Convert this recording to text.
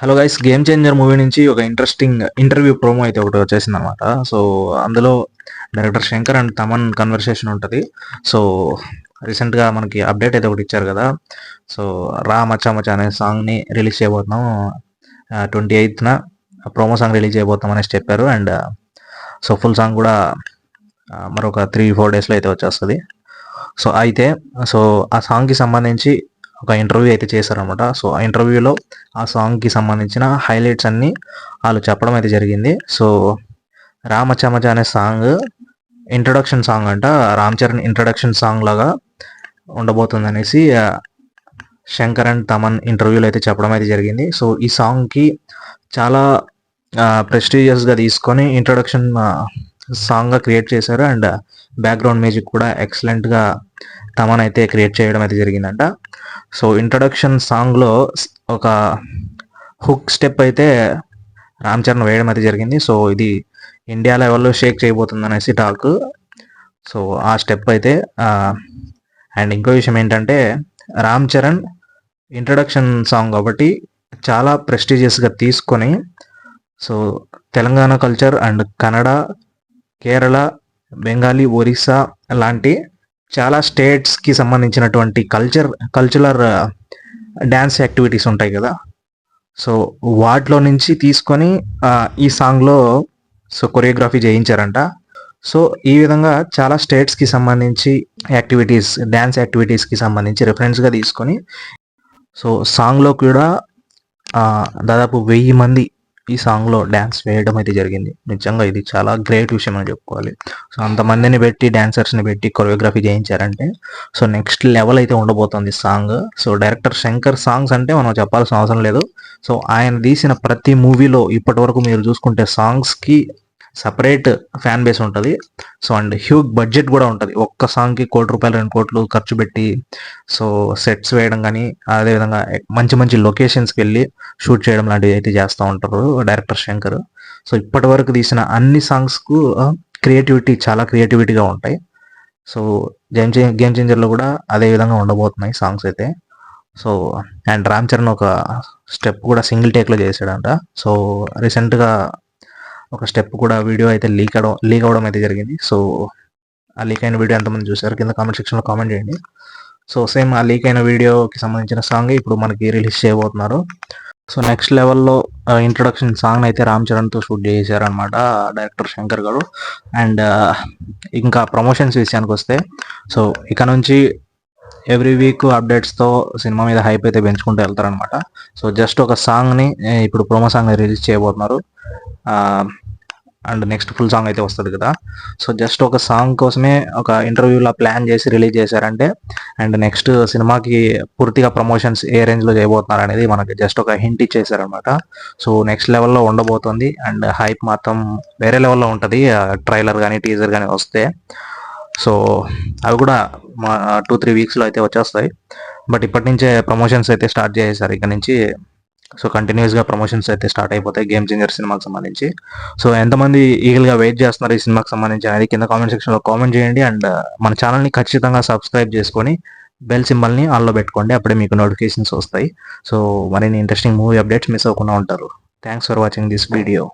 Hello guys, game changer movie నుంచి ఒక interesting interview promo అయితే ఒకటి వచ్చేసింది అనమాట. సో అందులో director Shankar and Thaman conversation ఉంటుంది. సో రీసెంట్గా మనకి అప్డేట్ అయితే ఒకటి ఇచ్చారు కదా. సో రా మచ్చా మచ్చా అనే సాంగ్ని రిలీజ్ చేయబోతున్నాం, 28న ప్రోమో సాంగ్ రిలీజ్ చేయబోతాం అనేసి చెప్పారు. అండ్ సో ఫుల్ సాంగ్ కూడా మరొక 3-4 డేస్లో అయితే వచ్చేస్తుంది. సో అయితే ఆ సాంగ్కి సంబంధించి ఒక ఇంటర్వ్యూ అయితే చేశారనమాట. సో ఆ ఇంటర్వ్యూలో ఆ సాంగ్కి సంబంధించిన హైలైట్స్ అన్నీ వాళ్ళు చెప్పడం అయితే జరిగింది. సో రామచమచ అనే సాంగ్ ఇంట్రొడక్షన్ సాంగ్ అంట, రామ్ చరణ్ ఇంట్రొడక్షన్ సాంగ్ లాగా ఉండబోతుంది అనేసి శంకర్ అండ్ తమన్ ఇంటర్వ్యూలో అయితే చెప్పడం అయితే జరిగింది. సో ఈ సాంగ్కి చాలా ప్రెస్టీజియస్గా తీసుకొని ఇంట్రొడక్షన్ సాంగ్గా క్రియేట్ చేశారు. అండ్ బ్యాక్గ్రౌండ్ మ్యూజిక్ కూడా ఎక్సలెంట్గా తమన్ అయితే క్రియేట్ చేయడం అయితే జరిగిందంట. సో ఇంట్రొడక్షన్ సాంగ్లో ఒక హుక్ స్టెప్ అయితే రామ్ చరణ్ వేయడం అయితే జరిగింది. సో ఇది ఇండియా లెవెల్లో షేక్ చేయబోతుంది అనేసి టాక్. సో ఆ స్టెప్ అయితే అండ్ ఇంకో విషయం ఏంటంటే, రామ్ చరణ్ ఇంట్రొడక్షన్ సాంగ్ కాబట్టి చాలా ప్రెస్టీజియస్గా తీసుకొని, so Telangana culture and Kannada, Kerala, Bengali, Orissa లాంటి చాలా స్టేట్స్కి సంబంధించినటువంటి కల్చరల్ డ్యాన్స్ యాక్టివిటీస్ ఉంటాయి కదా. సో వాటిలో నుంచి తీసుకొని ఈ సాంగ్లో సో కొరియోగ్రఫీ చేయించారంట. సో ఈ విధంగా చాలా స్టేట్స్కి సంబంధించి యాక్టివిటీస్, డ్యాన్స్ యాక్టివిటీస్కి సంబంధించి రెఫరెన్స్గా తీసుకొని సో సాంగ్లో కూడా దాదాపు 1000 మంది ఈ సాంగ్లో డ్యాన్స్ వేయడం అయితే జరిగింది. నిజంగా ఇది చాలా గ్రేట్ విషయం అని చెప్పుకోవాలి. సో అంతమందిని పెట్టి, డ్యాన్సర్స్ని పెట్టి కొరియోగ్రఫీ చేయించారంటే సో నెక్స్ట్ లెవెల్ అయితే ఉండబోతుంది song. So director Shankar songs అంటే మనం చెప్పాల్సిన అవసరం లేదు. సో ఆయన తీసిన ప్రతి మూవీలో ఇప్పటి వరకు మీరు చూసుకుంటే సాంగ్స్కి సపరేట్ ఫ్యాన్ బేస్ ఉంటుంది. సో అండ్ హ్యూజ్ బడ్జెట్ కూడా ఉంటుంది. ఒక్క సాంగ్కి 1 కోటి రూపాయలు 2 కోట్లు ఖర్చు పెట్టి సో సెట్స్ వేయడం కానీ, అదేవిధంగా మంచి మంచి లొకేషన్స్కి వెళ్ళి షూట్ చేయడం లాంటివి అయితే చేస్తూ ఉంటారు డైరెక్టర్ శంకర్. సో ఇప్పటి వరకు తీసిన అన్ని సాంగ్స్కు చాలా క్రియేటివిటీగా ఉంటాయి. సో గేమ్ చేంజర్లో కూడా అదే విధంగా ఉండబోతున్నాయి సాంగ్స్ అయితే. సో అండ్ రామ్ చరణ్ ఒక స్టెప్ కూడా సింగిల్ టేక్లో చేశాడంట. సో రీసెంట్గా ఒక స్టెప్ కూడా వీడియో అయితే లీక్ అవడం అయితే జరిగింది. సో ఆ లీక్ అయిన వీడియో ఎంతమంది చూసారు కింద కామెంట్ సెక్షన్లో కామెంట్ చేయండి. సో సేమ్ ఆ లీక్ అయిన వీడియోకి సంబంధించిన సాంగ్ ఇప్పుడు మనకి రిలీజ్ చేయబోతున్నారు. సో నెక్స్ట్ లెవెల్లో ఇంట్రొడక్షన్ సాంగ్ అయితే రామ్ చరణ్తో షూట్ చేశారనమాట డైరెక్టర్ శంకర్ గారు. అండ్ ఇంకా ప్రమోషన్స్ విషయానికి వస్తే, సో ఇక నుంచి ఎవ్రీ వీక్ అప్డేట్స్తో సినిమా మీద హైప్ అయితే పెంచుకుంటూ వెళ్తారనమాట. సో జస్ట్ ఒక సాంగ్ని ఇప్పుడు ప్రోమో సాంగ్ని రిలీజ్ చేయబోతున్నారు. అండ్ నెక్స్ట్ ఫుల్ సాంగ్ అయితే వస్తుంది కదా. సో జస్ట్ ఒక సాంగ్ కోసమే ఒక ఇంటర్వ్యూలో ప్లాన్ చేసి రిలీజ్ చేశారంటే, అండ్ నెక్స్ట్ సినిమాకి పూర్తిగా ప్రమోషన్స్ ఏ రేంజ్లో చేయబోతున్నారు అనేది మనకి జస్ట్ ఒక హింట్ ఇచ్చేసారనమాట. సో నెక్స్ట్ లెవెల్లో ఉండబోతుంది. అండ్ హైప్ మాత్రం వేరే లెవెల్లో ఉంటుంది. ట్రైలర్ కానీ టీజర్ కానీ వస్తే సో అవి కూడా 2-3 వీక్స్లో అయితే వచ్చేస్తాయి. బట్ ఇప్పటి నుంచే ప్రమోషన్స్ అయితే స్టార్ట్ చేసేసారు. ఇక నుంచి సో కంటిన్యూస్గా ప్రమోషన్స్ అయితే స్టార్ట్ అయిపోతాయి గేమ్ చేంజర్ సినిమాకి సంబంధించి. సో ఎంతమంది ఈగల్గా వెయిట్ చేస్తున్నారు ఈ సినిమాకి సంబంధించి అనేది కింద కామెంట్ సెక్షన్లో కామెంట్ చేయండి. అండ్ మన ఛానల్ని ఖచ్చితంగా సబ్స్క్రైబ్ చేసుకొని బెల్ సింబల్ని ఆన్లో పెట్టుకోండి. అప్పుడే మీకు నోటిఫికేషన్స్ వస్తాయి. సో మరిన్ని ఇంట్రెస్టింగ్ మూవీ అప్డేట్స్ మిస్ అవ్వకుండా ఉంటారు. Thanks for watching this video.